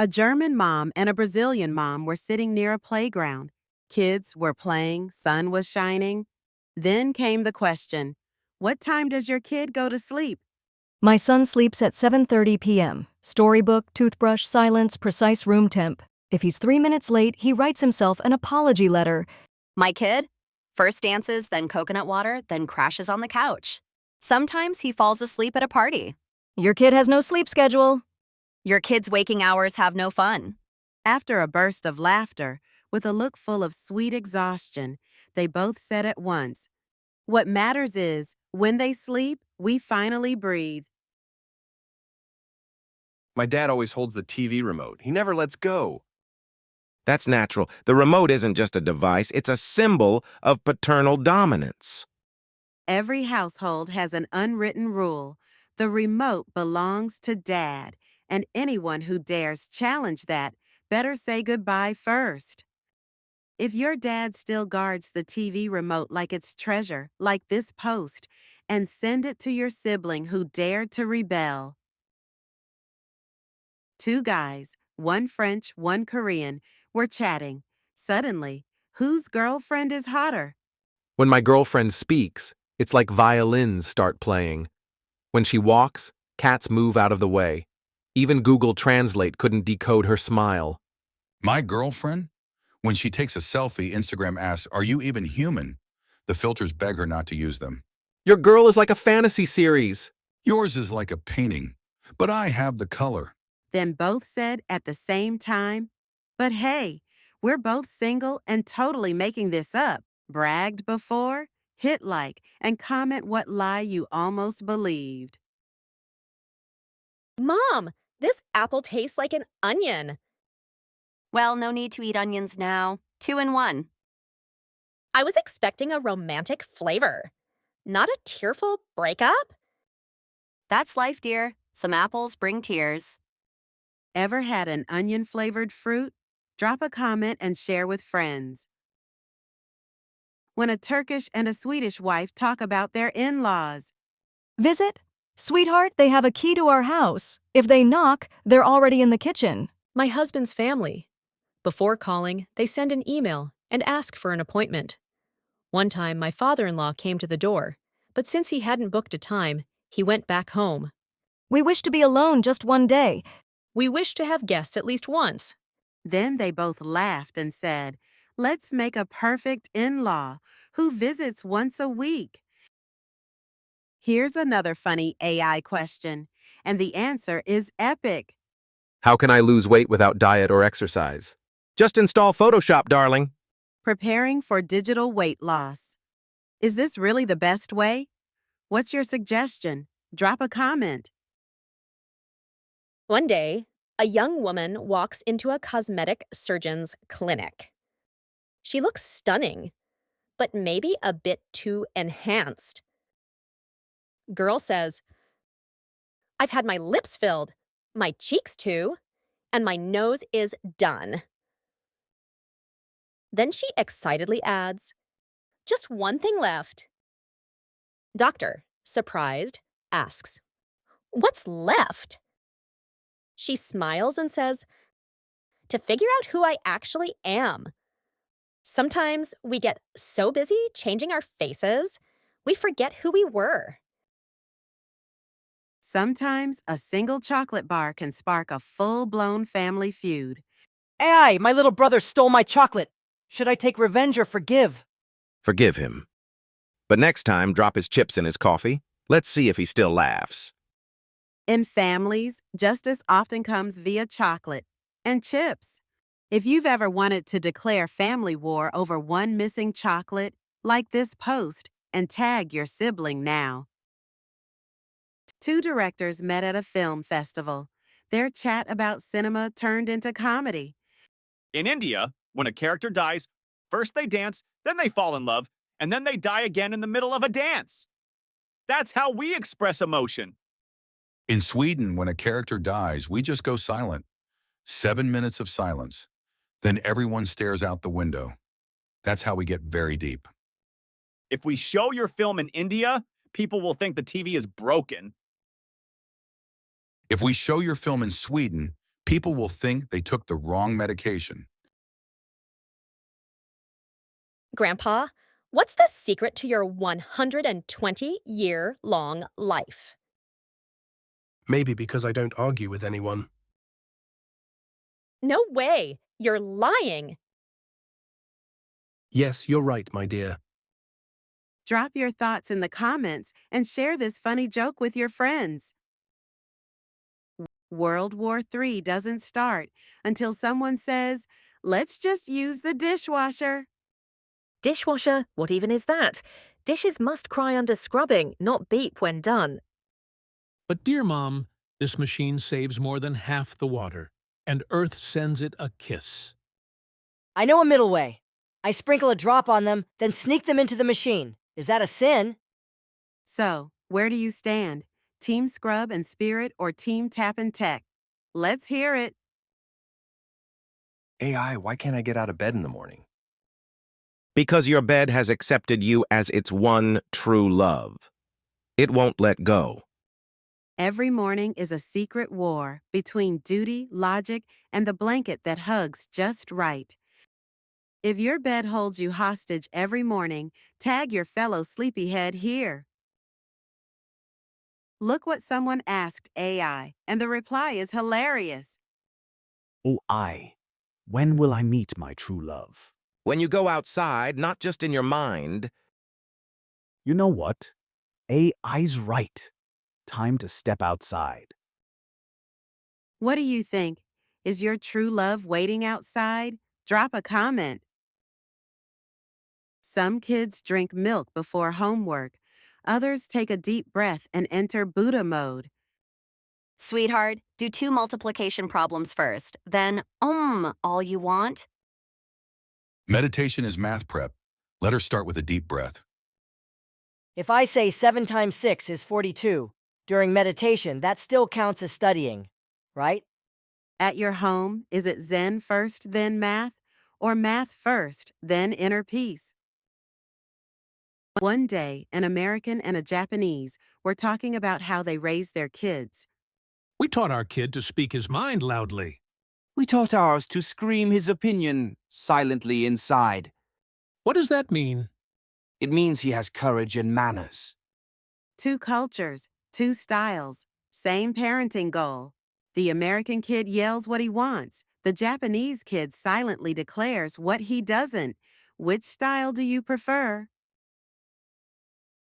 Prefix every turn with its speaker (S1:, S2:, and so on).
S1: A German mom and a Brazilian mom were sitting near a playground. Kids were playing, sun was shining. Then came the question, what time does your kid go to sleep?
S2: My son sleeps at 7:30 p.m. Storybook, toothbrush, silence, precise room temp. If he's 3 minutes late, he writes himself an apology letter.
S3: My kid? First dances, then coconut water, then crashes on the couch. Sometimes he falls asleep at a party.
S2: Your kid has no sleep schedule.
S3: Your kid's waking hours have no fun.
S1: After a burst of laughter, with a look full of sweet exhaustion, they both said at once, what matters is, when they sleep, we finally breathe.
S4: My dad always holds the TV remote. He never lets go.
S5: That's natural. The remote isn't just a device, it's a symbol of paternal dominance.
S1: Every household has an unwritten rule. The remote belongs to Dad, and anyone who dares challenge that better say goodbye first. If your dad still guards the TV remote like it's treasure, like this post, and send it to your sibling who dared to rebel. Two guys, one French, one Korean, were chatting. Suddenly, whose girlfriend is hotter?
S4: When my girlfriend speaks, it's like violins start playing. When she walks, cats move out of the way. Even Google Translate couldn't decode her smile.
S6: My girlfriend? When she takes a selfie, Instagram asks, "Are you even human?" The filters beg her not to use them.
S4: Your girl is like a fantasy series.
S6: Yours is like a painting, but I have the color.
S1: Then both said at the same time, but hey, we're both single and totally making this up. Bragged before? Hit like and comment what lie you almost believed.
S7: Mom, this apple tastes like an onion.
S3: Well, no need to eat onions now. 2 in 1.
S7: I was expecting a romantic flavor, not a tearful breakup.
S3: That's life, dear. Some apples bring tears.
S1: Ever had an onion-flavored fruit? Drop a comment and share with friends. When a Turkish and a Swedish wife talk about their in-laws.
S2: Visit? Sweetheart, they have a key to our house. If they knock, they're already in the kitchen.
S8: My husband's family. Before calling, they send an email and ask for an appointment. One time, my father-in-law came to the door, but since he hadn't booked a time, he went back home.
S2: We wish to be alone just one day.
S8: We wish to have guests at least once.
S1: Then they both laughed and said, let's make a perfect in-law who visits once a week. Here's another funny AI question, and the answer is epic.
S4: How can I lose weight without diet or exercise?
S5: Just install Photoshop, darling.
S1: Preparing for digital weight loss. Is this really the best way? What's your suggestion? Drop a comment.
S7: One day, a young woman walks into a cosmetic surgeon's clinic. She looks stunning, but maybe a bit too enhanced. Girl says, I've had my lips filled, my cheeks too, and my nose is done. Then she excitedly adds, just one thing left. Doctor, surprised, asks, what's left? She smiles and says, to figure out who I actually am. Sometimes we get so busy changing our faces, we forget who we were.
S1: Sometimes a single chocolate bar can spark a full-blown family feud.
S9: Hey, my little brother stole my chocolate. Should I take revenge or forgive?
S5: Forgive him. But next time, drop his chips in his coffee. Let's see if he still laughs.
S1: In families, justice often comes via chocolate and chips. If you've ever wanted to declare family war over one missing chocolate, like this post and tag your sibling now. Two directors met at a film festival. Their chat about cinema turned into comedy.
S10: In India, when a character dies, first they dance, then they fall in love, and then they die again in the middle of a dance. That's how we express emotion.
S6: In Sweden, when a character dies, we just go silent. 7 minutes of silence. Then everyone stares out the window. That's how we get very deep.
S10: If we show your film in India, people will think the TV is broken.
S6: If we show your film in Sweden, People will think they took the wrong medication.
S7: Grandpa, what's the secret to your 120-year-long life?
S11: Maybe because I don't argue with anyone.
S7: No way! You're lying!
S11: Yes, you're right, my dear.
S1: Drop your thoughts in the comments and share this funny joke with your friends. World War III doesn't start until someone says, "Let's just use the dishwasher."
S12: Dishwasher? What even is that? Dishes must cry under scrubbing, not beep when done.
S13: But dear Mom, this machine saves more than half the water, and Earth sends it a kiss.
S9: I know a middle way. I sprinkle a drop on them, then sneak them into the machine. Is that a sin?
S1: So, where do you stand? Team Scrub and Spirit or Team Tap and Tech? Let's hear it.
S14: AI, why can't I get out of bed in the morning?
S5: Because your bed has accepted you as its one true love. It won't let go.
S1: Every morning is a secret war between duty, logic, and the blanket that hugs just right. If your bed holds you hostage every morning, tag your fellow sleepyhead here. Look what someone asked AI, and the reply is hilarious.
S15: Oh, when will I meet my true love?
S5: When you go outside, not just in your mind.
S15: You know what? AI's right. Time to step outside.
S1: What do you think? Is your true love waiting outside? Drop a comment. Some kids drink milk before homework. Others take a deep breath and enter Buddha mode.
S3: Sweetheart, do 2 multiplication problems first, then all you want.
S6: Meditation is math prep. Let her start with a deep breath.
S9: If I say 7 times 6 is 42, during meditation, that still counts as studying, right?
S1: At your home, is it Zen first, then math? Or math first, then inner peace? One day, an American and a Japanese were talking about how they raised their kids.
S13: We taught our kid to speak his mind loudly.
S16: We taught ours to scream his opinion silently inside.
S13: What does that mean?
S16: It means he has courage and manners.
S1: 2 cultures, 2 styles, same parenting goal. The American kid yells what he wants. The Japanese kid silently declares what he doesn't. Which style do you prefer?